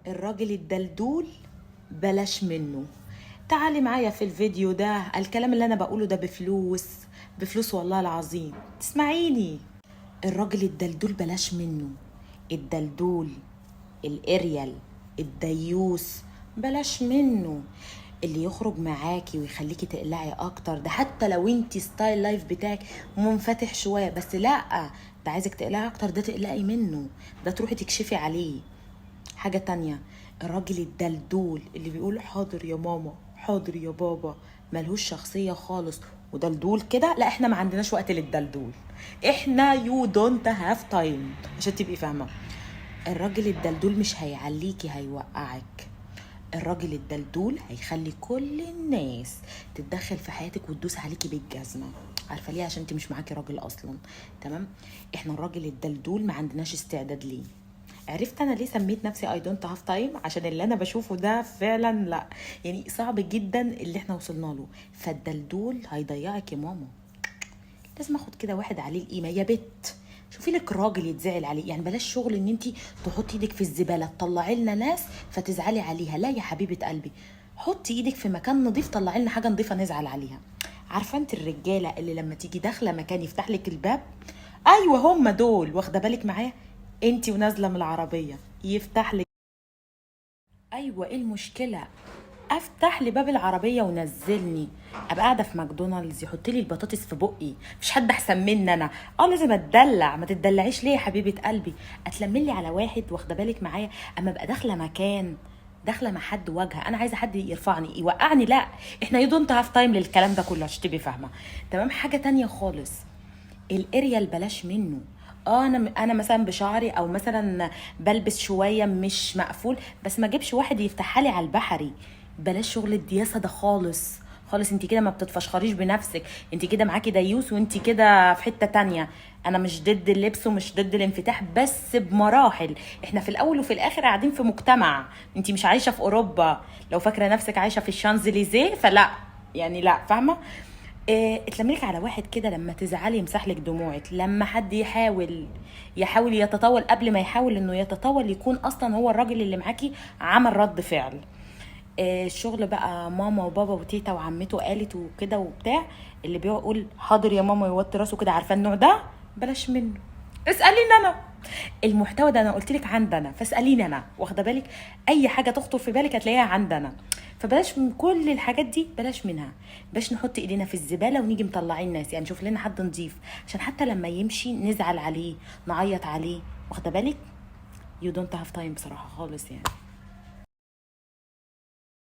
الراجل الدلدول بلاش منه. تعالي معايا في الفيديو ده، الكلام اللي انا بقوله ده بفلوس بفلوس والله العظيم، تسمعيني. الراجل الدلدول بلاش منه. الدلدول، الاريال، الديوس، بلاش منه. اللي يخرج معاكي ويخليكي تقلعي اكتر، ده حتى لو انتي ستايل لايف بتاعك منفتح شويه، بس لا، ده عايزك تقلعي اكتر، ده تقلقي منه، ده تروحي تكشفي عليه. حاجة تانية، الراجل الدلدول اللي بيقول حاضر يا ماما حاضر يا بابا، ملهوش شخصية خالص ودلدول كده، لا احنا ما عندناش وقت للدلدول، احنا يو دونت هاف تايم، عشان تبقي فاهمة. الراجل الدلدول مش هيعليكي، هيوقعك. الراجل الدلدول هيخلي كل الناس تتدخل في حياتك وتدوس عليكي بالجزمة. عارفة ليه؟ عشان انت مش معاكي راجل اصلا. تمام. احنا الراجل الدلدول ما عندناش استعداد ليه. عرفت انا ليه سميت نفسي اي دونت هاف تايم؟ عشان اللي انا بشوفه ده فعلا لا، يعني صعب جدا اللي احنا وصلنا له. فالدلدول هيضيعك يا ماما. لازم اخد كده واحد عليه القيمه يا بت. شوفي لك راجل يتزعل عليه، يعني بلاش شغل ان انت تحطي ايدك في الزباله تطلعي لنا ناس فتزعلي عليها، لا يا حبيبه قلبي، حطي ايدك في مكان نظيف طلعي لنا حاجه نظيفه نزعل عليها. عارفه انت الرجاله اللي لما تيجي داخله مكان يفتح لك الباب، ايوه هم دول، واخده بالك معايا؟ انت ونازله من العربيه يفتح لك، ايوه ايه المشكله؟ افتح لي باب العربيه ونزلني، ابقى قاعده في ماكدونالدز يحط لي البطاطس في بقي، مفيش حد احسن مني انا. لازم اتدلع، ما تتدلعيش ليه يا حبيبه قلبي؟ اتلملي على واحد، واخده بالك معايا؟ اما ابقى داخله مكان، داخله مع حد واجهه، انا عايزه حد يرفعني يوقعني، لا احنا يو دونت هاف تايم للكلام ده كله، عشان تبقي فاهمه. تمام. حاجه تانية خالص، الاريال بلاش منه. انا مثلا بشعري او مثلا بلبس شويه مش مقفول، بس ما اجيبش واحد يفتحها لي على البحري. بلاش شغل الدياسه ده خالص خالص، انت كده ما بتتفشخريش بنفسك، انت كده معاكي ديوس وانت كده في حته تانية. انا مش ضد اللبس ومش ضد الانفتاح، بس بمراحل. احنا في الاول وفي الاخر قاعدين في مجتمع، انت مش عايشه في اوروبا. لو فاكره نفسك عايشه في الشانزليزيه فلا، يعني لا، فاهمه؟ اتلملك على واحد كده لما تزعلي يمسح لك دموعك، لما حد يحاول يتطاول، قبل ما يحاول انه يتطاول يكون اصلا هو الراجل اللي معاكي عمل رد فعل. الشغل بقى ماما وبابا وتيتا وعمته قالت وكده وبتاع، اللي بيقول حاضر يا ماما يوطي راسه كده، عارفه النوع ده؟ بلاش منه. اساليني انا، المحتوى ده انا قلت لك عندنا، فاساليني انا، واخده بالك؟ اي حاجه تخطر في بالك هتلاقيها عندنا. فبلاش من كل الحاجات دي، بلاش منها. باش نحط ايدينا في الزباله ونيجي مطلعين ناس، يعني نشوف لنا حد نضيف، عشان حتى لما يمشي نزعل عليه نعيط عليه، واخده بالك؟ يو دونت هاف تايم بصراحه خالص يعني.